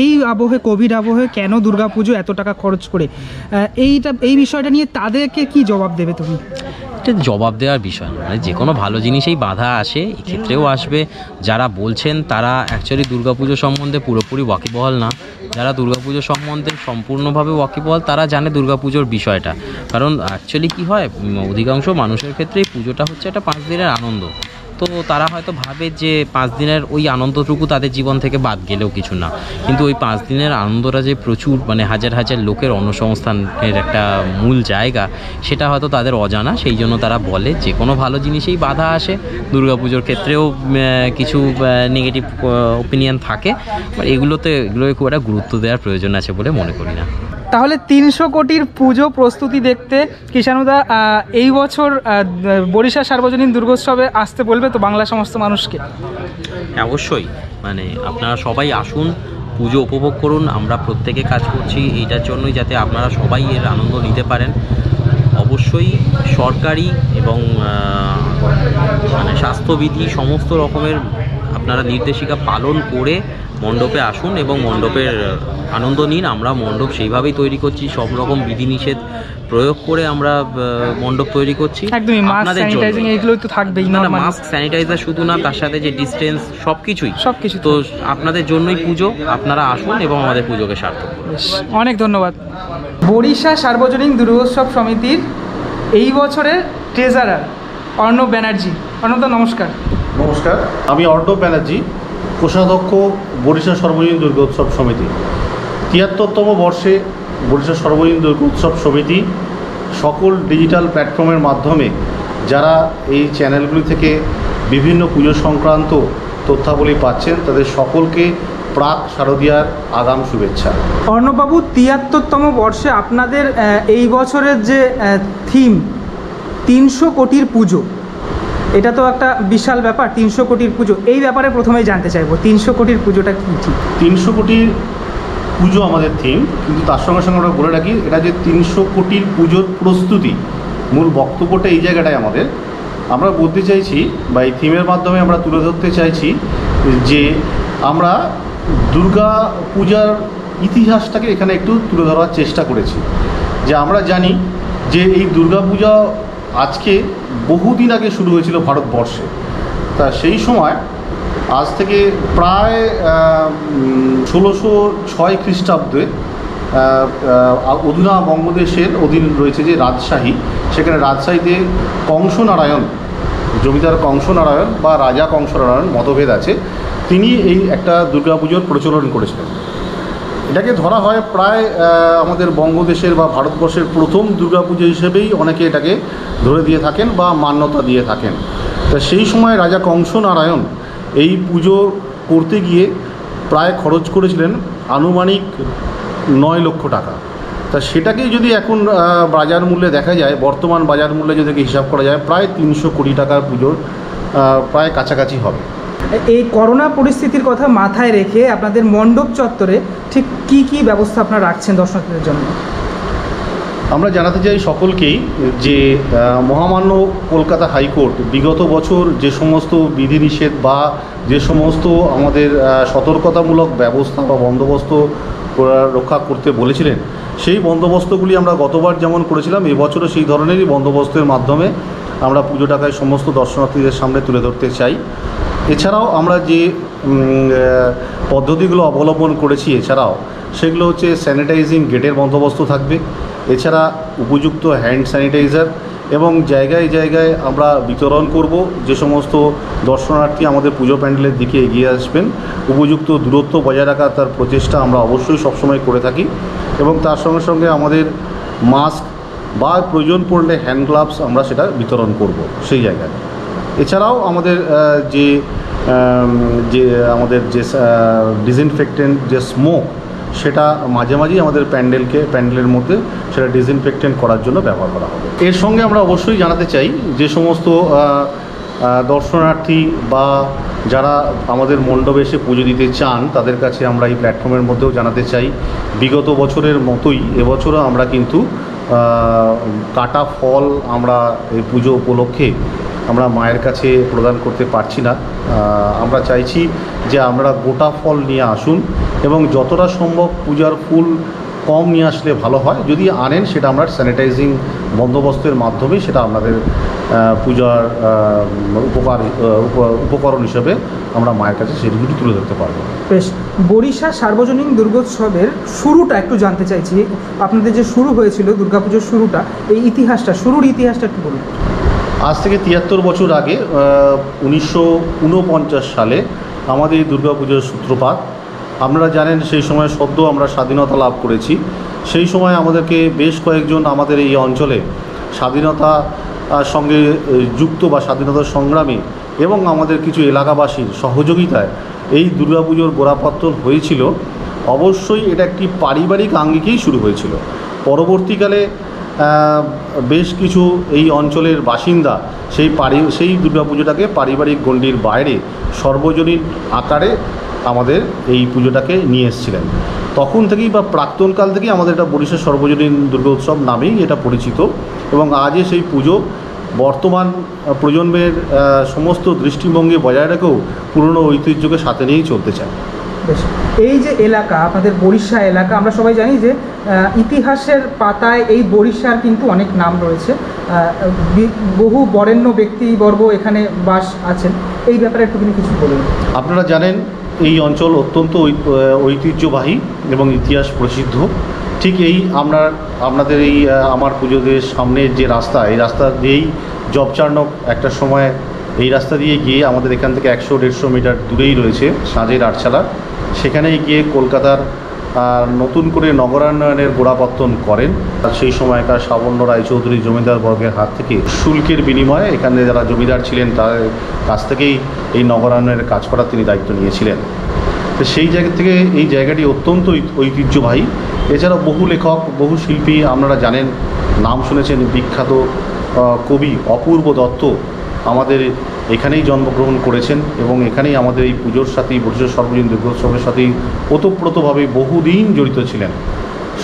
এই আবহে, কোভিড আবহে কেন দুর্গাপুজো এত টাকা খরচ করে, এই বিষয়টা নিয়ে তাদেরকে কি জবাব দেবে তুমি? এটা জবাব দেওয়ার বিষয় না, মানে যে কোনো ভালো জিনিসেই বাধা আসে, এক্ষেত্রেও আসবে। যারা বলছেন তারা অ্যাকচুয়ালি দুর্গাপুজো সম্বন্ধে পুরোপুরি ওয়াকিবহাল না। যারা দুর্গাপুজো সম্বন্ধে সম্পূর্ণভাবে ওয়াকিবহাল তারা জানে দুর্গাপুজোর বিষয়টা। কারণ অ্যাকচুয়ালি কী হয়, অধিকাংশ মানুষের ক্ষেত্রেই পুজোটা হচ্ছে একটা 5 দিনের আনন্দ। তো তারা হয়তো ভাবে যে 5 দিনের ওই আনন্দটুকু তাদের জীবন থেকে বাদ গেলেও কিছু না, কিন্তু ওই 5 দিনের আনন্দটা যে প্রচুর মানে হাজার হাজার লোকের অন্নসংস্থানের একটা মূল জায়গা, সেটা হয়তো তাদের অজানা। সেই জন্য তারা বলে যে কোনো ভালো জিনিসেই বাধা আসে। দুর্গাপুজোর ক্ষেত্রেও কিছু নেগেটিভ ওপিনিয়ন থাকে, এগুলোকে খুব একটা গুরুত্ব দেওয়ার প্রয়োজন আছে বলে মনে করি না। তাহলে 300 কোটির পুজো প্রস্তুতি দেখতে কিষাণুদা এই বছর বরিশা সার্বজনীন দুর্গোৎসবে আসতে বলবে তো বাংলা সমস্ত মানুষকে? অবশ্যই, মানে আপনারা সবাই আসুন, পুজো উপভোগ করুন। আমরা প্রত্যেকে কাজ করছি এইটার জন্যই, যাতে আপনারা সবাই এর আনন্দ নিতে পারেন। অবশ্যই সরকারি এবং মানে স্বাস্থ্যবিধি সমস্ত রকমের আপনারা নির্দেশিকা পালন করে মণ্ডপে আসুন এবং মণ্ডপের আনন্দ নিন। আমরা মণ্ডপ সেইভাবেই তৈরি করছি, সব রকম বিধিনিষেধ প্রয়োগ করে আমরা মণ্ডপ তৈরি করছি একদমই। মাস্ক স্যানিটাইজিং এগুলো তো থাকবেই। না, মাস্ক স্যানিটাইজার শুধু না, তার সাথে যে ডিস্টেন্স সবকিছুই সবকিছু তো আপনাদের জন্যই পুজো। আপনারা আসুন এবং আমাদের পুজোকে সার্থক করুন। অনেক ধন্যবাদ। বরিশা সার্বজনীন দুর্গোৎসব সমিতির এই বছরের ট্রেজারার অর্ণব ব্যানার্জি। অর্ণবদা নমস্কার। নমস্কার, আমি অর্ণব ব্যানার্জি, কোষাধ্যক্ষ বরিশা সর্বজনীন দুর্গোৎসব সমিতি। ৭৩তম বর্ষে বরিশা সর্বজনীন দুর্গোৎসব সমিতি সকল ডিজিটাল প্ল্যাটফর্মের মাধ্যমে যারা এই চ্যানেলগুলি থেকে বিভিন্ন পুজো সংক্রান্ত তথ্যাবলী পাচ্ছেন তাদের সকলকে প্রাক শারদীয়ার আগাম শুভেচ্ছা। অর্ণববাবু, ৭৩তম বর্ষে আপনাদের এই বছরের যে থিম ৩০০ কোটির পুজো, এটা তো একটা বিশাল ব্যাপার। ৩০০ কোটির পুজো, এই ব্যাপারে প্রথমেই জানতে চাইবো ৩০০ কোটির পুজোটা কী? ঠিক ৩০০ কোটির পুজো আমাদের থিম, কিন্তু তার সঙ্গে সঙ্গে আমরা বলে রাখি এটা যে ৩০০ কোটির পুজোর প্রস্তুতি, মূল বক্তব্যটা এই জায়গাটায় আমাদের। আমরা বলতে চাইছি বা এই থিমের মাধ্যমে আমরা তুলে ধরতে চাইছি যে আমরা দুর্গা পূজার ইতিহাসটাকে এখানে একটু তুলে ধরার চেষ্টা করেছি। যে আমরা জানি যে এই দুর্গা পূজা আজকে বহুদিন আগে শুরু হয়েছিল ভারতবর্ষে। তা সেই সময় আজ থেকে প্রায় ১৬০৬ খ্রিস্টাব্দে অধুনা বঙ্গদেশের অধীন রয়েছে যে রাজশাহী, সেখানে রাজশাহীতে কংসনারায়ণ, জমিদার কংসনারায়ণ বা রাজা কংসনারায়ণ মতভেদ আছে, তিনি এই একটা দুর্গাপুজোর প্রচলন করেছিলেন। এটাকে ধরা হয় প্রায় আমাদের বঙ্গদেশের বা ভারতবর্ষের প্রথম দুর্গাপুজো হিসেবেই অনেকে এটাকে ধরে দিয়ে থাকেন বা মান্যতা দিয়ে থাকেন। তা সেই সময় রাজা কংসনারায়ণ এই পুজো করতে গিয়ে প্রায় খরচ করেছিলেন আনুমানিক ৯ লক্ষ টাকা। তা সেটাকেই যদি এখন বাজার মূল্যে দেখা যায়, বর্তমান বাজার মূল্যে যদি হিসাব করা যায়, প্রায় ৩০০ কোটি টাকার পুজোর প্রায় কাছাকাছি হবে। এই করোনা পরিস্থিতির কথা মাথায় রেখে আপনাদের মণ্ডপ চত্বরে ঠিক কি কি ব্যবস্থা আপনারা রাখছেন দর্শনার্থীদের জন্য? আমরা জানাতে চাই সকলকেই যে মহামান্য কলকাতা হাইকোর্ট বিগত বছর যে সমস্ত বিধিনিষেধ বা যে সমস্ত আমাদের সতর্কতামূলক ব্যবস্থা বা বন্দোবস্ত রক্ষা করতে বলেছিলেন, সেই বন্দোবস্তগুলি আমরা গতবার যেমন করেছিলাম এবছরও সেই ধরনেরই বন্দোবস্তের মাধ্যমে আমরা পুজোটাকে সমস্ত দর্শনার্থীদের সামনে তুলে ধরতে চাই। এছাড়াও আমরা যে পদ্ধতিগুলো অবলম্বন করেছি এছাড়াও সেগুলো হচ্ছে স্যানিটাইজিং গেটের বন্দোবস্ত থাকবে, এছাড়া উপযুক্ত হ্যান্ড স্যানিটাইজার এবং জায়গায় জায়গায় আমরা বিতরণ করব। যে সমস্ত দর্শনার্থী আমাদের পুজো প্যান্ডেলের দিকে এগিয়ে আসবেন, উপযুক্ত দূরত্ব বজায় রাখার তার প্রচেষ্টা আমরা অবশ্যই সবসময় করে থাকি এবং তার সঙ্গে সঙ্গে আমাদের মাস্ক বা প্রয়োজন পড়লে হ্যান্ড গ্লাভস আমরা সেটা বিতরণ করব সেই জায়গায়। এছাড়াও আমাদের আমাদের যে ডিসইনফেক্টেন্ট যে স্মোক, সেটা মাঝে মাঝেই আমাদের প্যান্ডেলের মধ্যে সেটা ডিসইনফেক্টেন্ট করার জন্য ব্যবহার করা হবে। এর সঙ্গে আমরা অবশ্যই জানাতে চাই যে সমস্ত দর্শনার্থী বা যারা আমাদের মণ্ডপে এসে পুজো দিতে চান তাদের কাছে আমরা এই প্ল্যাটফর্মের মধ্যেও জানাতে চাই, বিগত বছরের মতোই এবছরও আমরা কিন্তু কাটা ফল আমরা এই পুজো উপলক্ষে আমরা মায়ের কাছে প্রদান করতে পারছি না। আমরা চাইছি যে আমরা গোটা ফল নিয়ে আসুন এবং যতটা সম্ভব পূজার ফুল কম নিয়ে আসলে ভালো হয়। যদি আনেন সেটা আমরা স্যানিটাইজিং বন্দোবস্তের মাধ্যমে সেটা আপনাদের পূজার উপকরণ হিসেবে আমরা মায়ের কাছে সেগুলি তুলে ধরতে পারবো। বেশ, বরিশা সার্বজনীন দুর্গোৎসবের শুরুটা একটু জানতে চাইছি। আপনাদের যে শুরু হয়েছিল দুর্গাপুজোর শুরুটা, এই ইতিহাসটা, শুরুর ইতিহাসটা একটু বলুন। আজ থেকে ৭৩ বছর আগে ১৯৪৯ সালে আমাদের এই দুর্গাপুজোর সূত্রপাত। আপনারা জানেন সেই সময় সদ্য আমরা স্বাধীনতা লাভ করেছি। সেই সময় আমাদেরকে বেশ কয়েকজন আমাদের এই অঞ্চলে স্বাধীনতা সঙ্গে যুক্ত বা স্বাধীনতা সংগ্রামী এবং আমাদের কিছু এলাকাবাসীর সহযোগিতায় এই দুর্গাপুজোর গোড়াপত্তন হয়েছিল। অবশ্যই এটা একটি পারিবারিক আঙ্গিকেই শুরু হয়েছিল। পরবর্তীকালে বেশ কিছু এই অঞ্চলের বাসিন্দা সেই দুর্গাপুজোটাকে পারিবারিক গণ্ডির বাইরে সর্বজনীন আকারে আমাদের এই পুজোটাকে নিয়ে এসেছিলেন। তখন থেকেই বা প্রাক্তনকাল থেকেই আমাদের এটা বরিশা সর্বজনীন দুর্গোৎসব নামেই এটা পরিচিত এবং আজও সেই পুজো বর্তমান প্রজন্মের সমস্ত দৃষ্টিভঙ্গি বজায় রেখেও পুরনো ঐতিহ্যকে সাথে নিয়েই চলতে চায়। বেশ, এই যে এলাকা আপনাদের বরিশা এলাকা, আমরা সবাই জানি যে ইতিহাসের পাতায় এই বরিশার কিন্তু অনেক নাম রয়েছে, বহু বরেণ্য ব্যক্তিবর্গ এখানে বাস আছেন, এই ব্যাপারে একটুখানি কিছু বলুন। আপনারা জানেন এই অঞ্চল অত্যন্ত ঐতিহ্যবাহী এবং ইতিহাস প্রসিদ্ধ। ঠিক এই আপনাদের এই আমার পুজোদের সামনের যে রাস্তা, এই রাস্তা দিয়েই জবচার্নক একটা সময় এই রাস্তা দিয়ে গিয়ে আমাদের এখান থেকে 100-150 মিটার দূরেই রয়েছে সাঁজের আটচালা। সেখানেই গিয়ে কলকাতার নতুন করে নগরায়নের গোড়াপত্তন করেন। সেই সময়কার সাবর্ণ রায়চৌধুরী জমিদার বর্গের হাত থেকে শুল্কের বিনিময়ে এখানে যারা জমিদার ছিলেন তাদের কাছ থেকেই এই নগরায়নের কাজ করার তিনি দায়িত্ব নিয়েছিলেন। তো সেই জায়গা থেকে এই জায়গাটি অত্যন্ত ঐতিহ্যবাহী। এছাড়াও বহু লেখক, বহু শিল্পী আপনারা জানেন, নাম শুনেছেন, বিখ্যাত কবি অপূর্ব দত্ত আমাদের এখানেই জন্মগ্রহণ করেছেন এবং এখানেই আমাদের এই পুজোর সাথেই, বরিশা সর্বজনীন দুর্গোৎসবের সাথেই ওতপ্রোতভাবে বহুদিন জড়িত ছিলেন।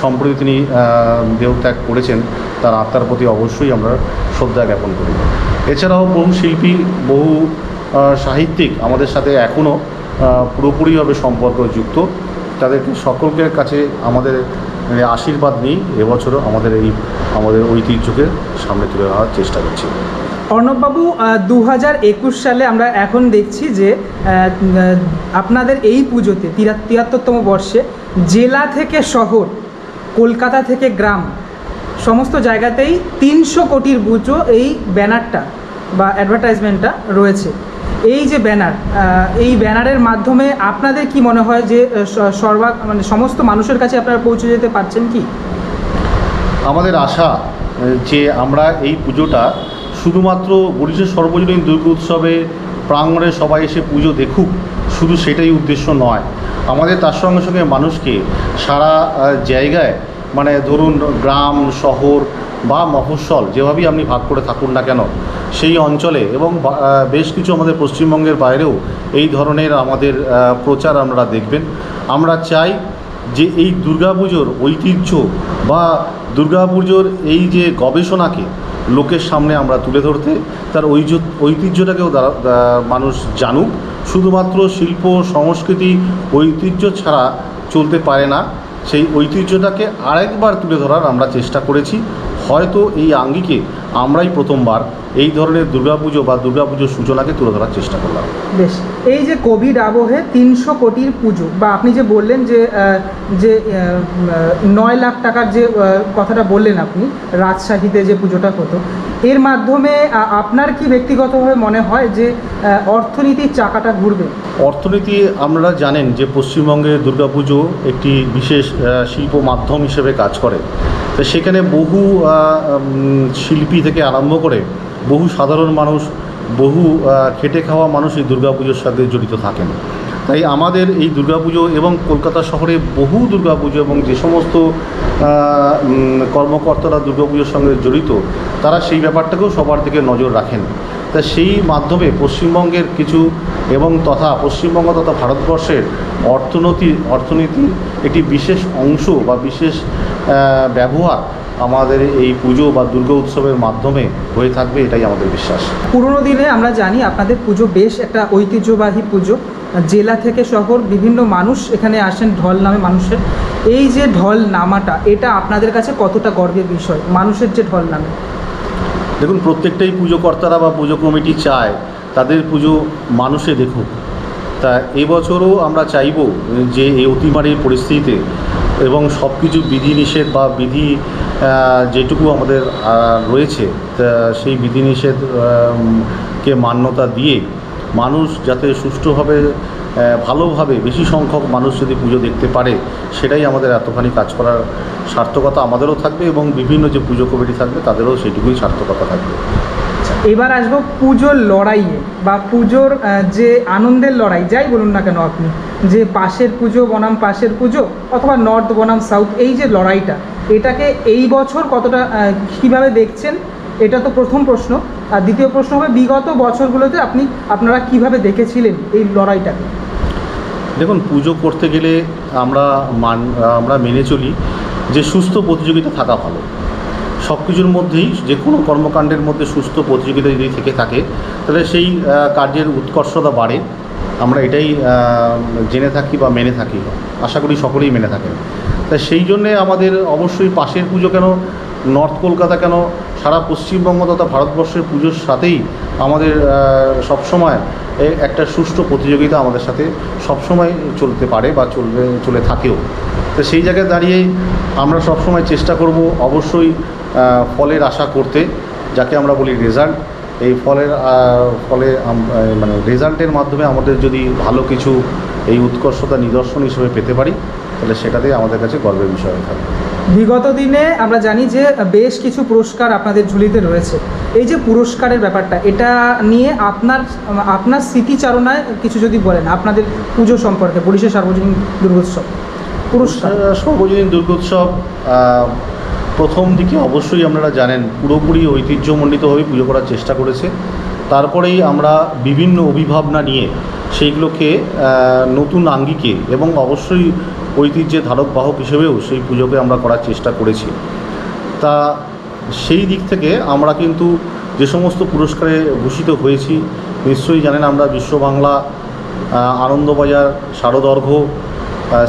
সম্প্রতি তিনি দেহত্যাগ করেছেন, তার আত্মার প্রতি অবশ্যই আমরা শ্রদ্ধা জ্ঞাপন করি। এছাড়াও বহু শিল্পী, বহু সাহিত্যিক আমাদের সাথে এখনও পুরোপুরিভাবে সম্পর্কযুক্ত। তাদেরকে সকলকে কাছে আমাদের আশীর্বাদ নিই এবছরও আমাদের ঐতিহ্যকে সামনে তুলে ধরার চেষ্টা করছি। অর্ণববাবু, 2021 সালে আমরা এখন দেখছি যে আপনাদের এই পুজোতে 73তম বর্ষে জেলা থেকে শহর, কলকাতা থেকে গ্রাম, সমস্ত জায়গাতেই 300 কোটির পুজো এই ব্যানারটা বা অ্যাডভার্টাইজমেন্টটা রয়েছে। এই যে ব্যানার, এই ব্যানারের মাধ্যমে আপনাদের কি মনে হয় যে সমস্ত মানুষের কাছে আপনারা পৌঁছে যেতে পারছেন কি? আমাদের আশা যে আমরা এই পুজোটা শুধুমাত্র বরিশা সর্বজনীন দুর্গোৎসবে প্রাঙ্গণে সবাই এসে পুজো দেখুক, শুধু সেটাই উদ্দেশ্য নয়। আমাদের তার সঙ্গে সঙ্গে মানুষকে সারা জায়গায়, মানে ধরুন গ্রাম, শহর বা মফস্বল, যেভাবেই আপনি ভাগ করে থাকুন না কেন, সেই অঞ্চলে এবং বেশ কিছু আমাদের পশ্চিমবঙ্গের বাইরেও এই ধরনের আমাদের প্রচার আপনারা দেখবেন। আমরা চাই যে এই দুর্গাপুজোর ঐতিহ্য বা দুর্গাপুজোর এই যে গবেষণাকে লোকের সামনে আমরা তুলে ধরতে, তার ঐতিহ্যটাকেও মানুষ জানুক। শুধুমাত্র শিল্প, সংস্কৃতি, ঐতিহ্য ছাড়া চলতে পারে না। সেই ঐতিহ্যটাকে আরেকবার তুলে ধরার আমরা চেষ্টা করেছি। হয়তো এই আঙ্গিকে আমরাই প্রথমবার এই ধরনের দুর্গাপুজো বা দুর্গাপুজোর সূচনাকে তুলে ধরার চেষ্টা করলাম। বেশ, এই যে কোভিড আবহে 300 কোটির পুজো, বা আপনি যে বললেন যে 9 লাখ টাকার যে কথাটা বললেন আপনি, রাজশাহীতে যে পুজোটা হতো, এর মাধ্যমে আপনার কি ব্যক্তিগতভাবে মনে হয় যে অর্থনীতির চাকাটা ঘুরবে? অর্থনীতি, আপনারা জানেন যে পশ্চিমবঙ্গে দুর্গাপুজো একটি বিশেষ শিল্প মাধ্যম হিসেবে কাজ করে। তো সেখানে বহু শিল্পী থেকে আরম্ভ করে বহু সাধারণ মানুষ, বহু খেটে খাওয়া মানুষ এই দুর্গাপুজোর সাথে জড়িত থাকেন। তাই আমাদের এই দুর্গাপুজো এবং কলকাতা শহরে বহু দুর্গাপুজো এবং যে সমস্ত কর্মকর্তারা দুর্গাপুজোর সঙ্গে জড়িত, তারা সেই ব্যাপারটাকেও সবার দিকে নজর রাখেন। তা সেই মাধ্যমে পশ্চিমবঙ্গের কিছু এবং পশ্চিমবঙ্গ তথা ভারতবর্ষের অর্থনীতির একটি বিশেষ অংশ বা বিশেষ ব্যবহার আমাদের এই পুজো বা দুর্গা উৎসবের মাধ্যমে হয়ে থাকবে, এটাই আমাদের বিশ্বাস। পুরোনো দিনে আমরা জানি আপনাদের পুজো বেশ একটা ঐতিহ্যবাহী পুজো, জেলা থেকে শহর বিভিন্ন মানুষ এখানে আসেন ঢল নামে মানুষের। এই যে ঢল নামাটা, এটা আপনাদের কাছে কতটা গর্বের বিষয়, মানুষের যে ঢল নামে? দেখুন, প্রত্যেকটাই পুজো কর্তারা বা পুজো কমিটি চায় তাদের পুজো মানুষে দেখুক। তা এবছরও আমরা চাইব যে এই অতিমারির পরিস্থিতিতে এবং সব কিছু বিধিনিষেধ বা বিধি যেটুকু আমাদের রয়েছে, সেই বিধিনিষেধকে মান্যতা দিয়ে মানুষ যাতে সুষ্ঠুভাবে, ভালোভাবে, বেশি সংখ্যক মানুষ যদি পুজো দেখতে পারে, সেটাই আমাদের এতখানি কাজ করার সার্থকতা আমাদেরও থাকবে এবং বিভিন্ন যে পুজো কমিটি থাকবে তাদেরও সেটুকুই সার্থকতা থাকবে। এবার আসবো পুজোর লড়াইয়ে বা পুজোর যে আনন্দের লড়াই, যাই বলুন না কেন আপনি, যে পাশের পুজো বনাম পাশের পুজো অথবা নর্থ বনাম সাউথ, এই যে লড়াইটা, এটাকে এই বছর কতটা কীভাবে দেখছেন? এটা তো প্রথম প্রশ্ন। আর দ্বিতীয় প্রশ্ন হবে, বিগত বছরগুলোতে আপনারা কিভাবে দেখেছিলেন এই লড়াইটাকে? দেখুন, পুজো করতে গেলে আমরা মেনে চলি যে সুস্থ প্রতিযোগিতা থাকা ভালো। সব কিছুর মধ্যেই যে কোনো কর্মকাণ্ডের মধ্যে সুস্থ প্রতিযোগিতা যদি থেকে থাকে তাহলে সেই কার্যের উৎকর্ষতা বাড়ে। আমরা এটাই জেনে থাকি বা মেনে থাকি, আশা করি সকলেই মেনে থাকেন। তাই সেই জন্যে আমাদের অবশ্যই পাশের পুজো কেন, নর্থ কলকাতা কেন, সারা পশ্চিমবঙ্গ তথা ভারতবর্ষের পুজোর সাথেই আমাদের সবসময় একটা সুষ্ঠু প্রতিযোগিতা আমাদের সাথে সবসময় চলতে পারে বা চলে থাকেও। তো সেই জায়গায় দাঁড়িয়েই আমরা সবসময় চেষ্টা করব অবশ্যই ফলের আশা করতে, যাকে আমরা বলি রেজাল্ট। এই ফলে মানে রেজাল্টের মাধ্যমে আমাদের যদি ভালো কিছু এই উৎকর্ষতা নিদর্শন হিসেবে পেতে পারি তাহলে সেটাতেই আমাদের কাছে গর্বের বিষয় হয়ে থাকবে। বিগত দিনে আমরা জানি যে বেশ কিছু পুরস্কার আপনাদের ঝুলিতে রয়েছে। এই যে পুরস্কারের ব্যাপারটা, এটা নিয়ে আপনার স্মৃতিচারণায় কিছু যদি বলেন আপনাদের পুজো সম্পর্কে, বরিশা সার্বজনীন দুর্গোৎসব পুরস্কার। সার্বজনীন দুর্গোৎসব প্রথম দিকে অবশ্যই আপনারা জানেন পুরোপুরি ঐতিহ্যমণ্ডিতভাবে পুজো করার চেষ্টা করেছে। তারপরেই আমরা বিভিন্ন অভিভাবনা নিয়ে সেইগুলোকে নতুন আঙ্গিকে এবং অবশ্যই ঐতিহ্যের ধারক বাহক হিসেবেও সেই পুজোকে আমরা করার চেষ্টা করেছি। তা সেই দিক থেকে আমরা কিন্তু যে সমস্ত পুরস্কারে ভূষিত হয়েছি, নিশ্চয়ই জানেন আমরা Biswa Bangla, Anandabazar, Sharadarghya,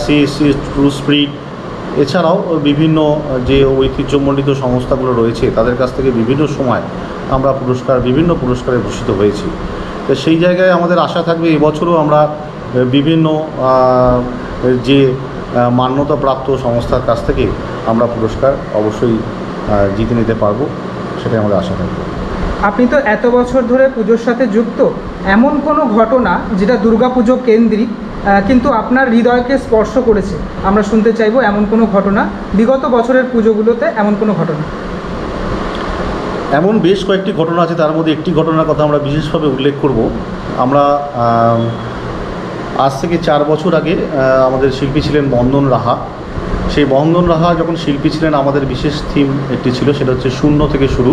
CESC true spirit, এছাড়াও বিভিন্ন যে ঐতিহ্যমণ্ডিত সংস্থাগুলো রয়েছে তাদের কাছ থেকে বিভিন্ন সময় আমরা বিভিন্ন পুরস্কারে ভূষিত হয়েছি। তো সেই জায়গায় আমাদের আশা থাকবে এবছরও আমরা বিভিন্ন যে মান্যতাপ্রাপ্ত সংস্থার কাছ থেকে আমরা পুরস্কার অবশ্যই জিতে নিতে পারবো, সেটাই আমাদের আশা থাকবে। আপনি তো এত বছর ধরে পুজোর সাথে যুক্ত, এমন কোনো ঘটনা যেটা দুর্গাপুজো কেন্দ্রিক কিন্তু আপনার হৃদয়কে স্পর্শ করেছে, আমরা শুনতে চাইবো এমন কোনো ঘটনা বিগত বছরের পুজোগুলোতে, এমন কোনো ঘটনা। এমন বেশ কয়েকটি ঘটনা আছে, তার মধ্যে একটি ঘটনার কথা আমরা বিশেষভাবে উল্লেখ করব। আমরা আজ থেকে 4 বছর আগে আমাদের শিল্পী ছিলেন বন্দন রাহা। সেই বন্দন রাহা যখন শিল্পী ছিলেন, আমাদের বিশেষ থিম একটি ছিল, সেটা হচ্ছে শূন্য থেকে শুরু,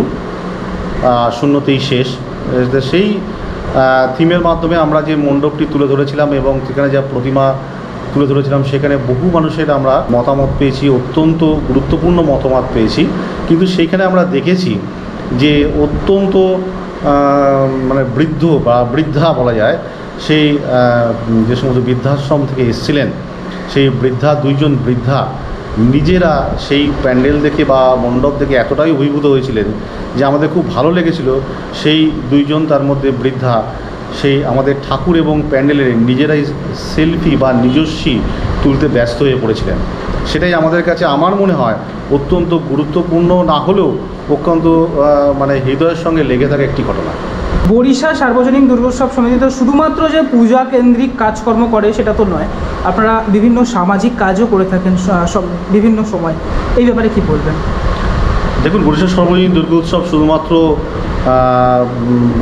শূন্যতেই শেষ। সেই থিমের মাধ্যমে আমরা যে মণ্ডপটি তুলে ধরেছিলাম এবং সেখানে যা প্রতিমা তুলে ধরেছিলাম, সেখানে বহু মানুষের আমরা মতামত পেয়েছি, অত্যন্ত গুরুত্বপূর্ণ মতামত পেয়েছি। কিন্তু সেইখানে আমরা দেখেছি যে অত্যন্ত মানে বৃদ্ধ বা বৃদ্ধা বলা যায়, সেই যে সমস্ত বৃদ্ধাশ্রম থেকে এসেছিলেন, সেই দুইজন বৃদ্ধা নিজেরা সেই প্যান্ডেল দেখে বা মণ্ডপ দেখে এতটাই অভিভূত হয়েছিলেন যে আমাদের খুব ভালো লেগেছিল। সেই দুইজন, তার মধ্যে বৃদ্ধা, সেই আমাদের ঠাকুর এবং প্যান্ডেলের নিজেরাই সেলফি বা নিজস্বী তুলতে ব্যস্ত হয়ে পড়েছিলেন। সেটাই আমাদের কাছে, আমার মনে হয়, অত্যন্ত গুরুত্বপূর্ণ না হলেও অত্যন্ত মানে হৃদয়ের সঙ্গে লেগে থাকা একটি ঘটনা। বরিশা সার্বজনীন দুর্গোৎসব সমিতি তো শুধুমাত্র যে পূজা কেন্দ্রিক কাজকর্ম করে সেটা তো নয়, আপনারা বিভিন্ন সামাজিক কাজও করে থাকেন সব বিভিন্ন সময়, এই ব্যাপারে কি বলবেন? দেখুন, বরিশা সার্বজনীন দুর্গোৎসব শুধুমাত্র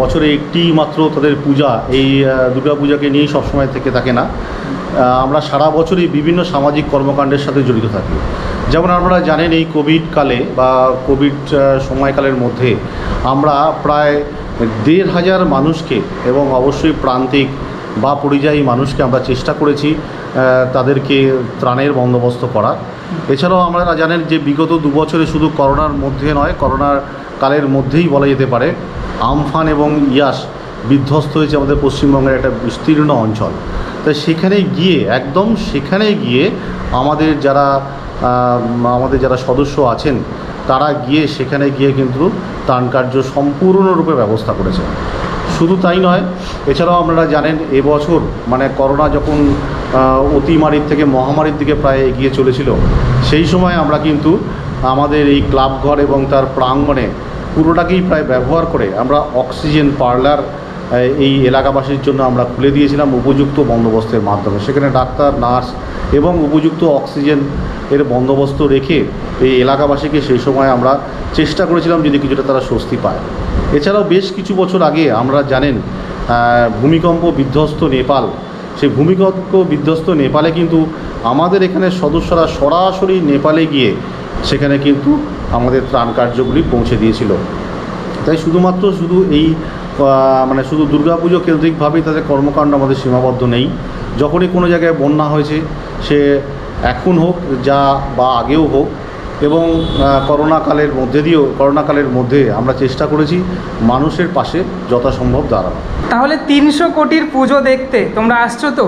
বছরে একটি মাত্র তাদের পূজা, এই দুর্গা পূজাকে নিয়েই সবসময় থেকে থাকে না। আমরা সারা বছরই বিভিন্ন সামাজিক কর্মকাণ্ডের সাথে জড়িত থাকি। যেমন আপনারা জানেন, এই কোভিড কালে বা কোভিড সময়কালের মধ্যে আমরা প্রায় 1,500 মানুষকে এবং অবশ্যই প্রান্তিক বা পরিযায়ী মানুষকে আমরা চেষ্টা করেছি তাদেরকে ত্রাণের বন্দোবস্ত করা। এছাড়াও আপনারা জানেন যে বিগত 2 বছরে শুধু করোনার মধ্যে নয়, করোনার কালের মধ্যেই বলা যেতে পারে, আমফান এবং ইয়াস বিধ্বস্ত হয়েছে আমাদের পশ্চিমবঙ্গের একটা বিস্তীর্ণ অঞ্চল। তাই সেখানে গিয়ে আমাদের যারা সদস্য আছেন তারা সেখানে গিয়ে কিন্তু ত্রাণ কার্য সম্পূর্ণরূপে ব্যবস্থা করেছে। শুধু তাই নয়, এছাড়াও আপনারা জানেন এবছর মানে করোনা যখন অতিমারির থেকে মহামারীর দিকে প্রায় এগিয়ে চলেছিল, সেই সময় আমরা কিন্তু আমাদের এই ক্লাবঘর এবং তার প্রাঙ্গণে পুরোটাকেই প্রায় ব্যবহার করে আমরা অক্সিজেন পার্লার এই এলাকাবাসীর জন্য আমরা খুলে দিয়েছিলাম উপযুক্ত বন্দোবস্তের মাধ্যমে। সেখানে ডাক্তার, নার্স এবং উপযুক্ত অক্সিজেন এর বন্দোবস্ত রেখে এই এলাকাবাসীকে সেই সময় আমরা চেষ্টা করেছিলাম যদি কিছুটা তারা স্বস্তি পায়। এছাড়াও বেশ কিছু বছর আগে আমরা জানেন ভূমিকম্প বিধ্বস্ত নেপাল, সেই ভূমিকম্প বিধ্বস্ত নেপালে কিন্তু আমাদের এখানে সদস্যরা সরাসরি নেপালে গিয়ে সেখানে কিন্তু আমাদের ত্রাণ কার্যগুলি পৌঁছে দিয়েছিল। তাই শুধু এই মানে শুধু দুর্গাপুজো কেন্দ্রিকভাবেই তাদের কর্মকাণ্ড আমাদের সীমাবদ্ধ নেই। যখনই কোনো জায়গায় বন্যা হয়েছে, সে এখন হোক বা আগেও হোক, এবং করোনাকালের মধ্যে আমরা চেষ্টা করেছি মানুষের পাশে যথাসম্ভব দাঁড়ানো। তাহলে 300 কোটির পুজো দেখতে তোমরা আসছো তো?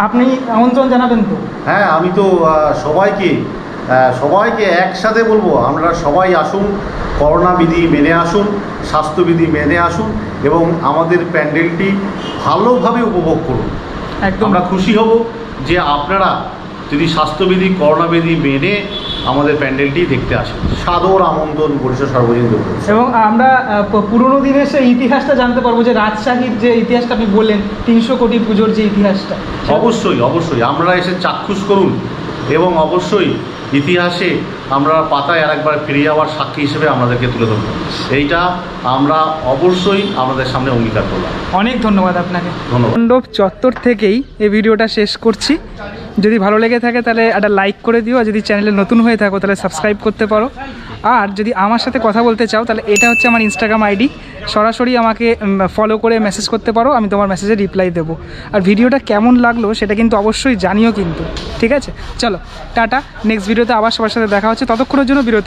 আপনি আমন্ত্রণ জানাবেন তো? হ্যাঁ, আমি তো সবাইকে একসাথে বলবো, আমরা সবাই আসুন, করোনা বিধি মেনে আসুন, স্বাস্থ্যবিধি মেনে আসুন এবং আমাদের প্যান্ডেলটি ভালোভাবে উপভোগ করুন। একদম আমরা খুশি হব যে আপনারা যদি স্বাস্থ্যবিধি করোনা বিধি মেনে আমাদের প্যান্ডেলটি দেখতে আসেন। সাদর আমন্ত্রণ বরিশাল সার্বজনীন দুর্গা উৎসব। এবং আমরা পুরোনো দিনের সেই ইতিহাসটা জানতে পারবো, যে রাজশাহীর যে ইতিহাসটা আপনি বললেন, 300 কোটি পুজোর যে ইতিহাসটা। অবশ্যই আপনারা এসে চাক্ষুষ করুন এবং অবশ্যই ইতিহাসে আমরা পাতায় আরেকবার ফিরে যাওয়ার সাক্ষী হিসেবে আমাদেরকে তুলে ধরব। এইটা আমরা অবশ্যই আমাদের সামনে অঙ্গীকার করলাম। অনেক ধন্যবাদ আপনাকে। ধন্যবাদ। মণ্ডপ চত্বর থেকেই এই ভিডিওটা শেষ করছি। যদি ভালো লেগে থাকে তাহলে একটা লাইক করে দিও, আর যদি চ্যানেলে নতুন হয়ে থাকো তাহলে সাবস্ক্রাইব করতে পারো। আর যদি আমার সাথে কথা বলতে চাও তাহলে এটা হচ্ছে আমার ইনস্টাগ্রাম আইডি, সরাসরি আমাকে ফলো করে মেসেজ করতে পারো, আমি তোমার মেসেজে রিপ্লাই দেবো। আর ভিডিওটা কেমন লাগলো সেটা কিন্তু অবশ্যই জানিও কিন্তু, ঠিক আছে? চলো টাটা, নেক্সট ভিডিওতে আবার সবার সাথে দেখা হচ্ছে, ততক্ষণের জন্য বিরতি।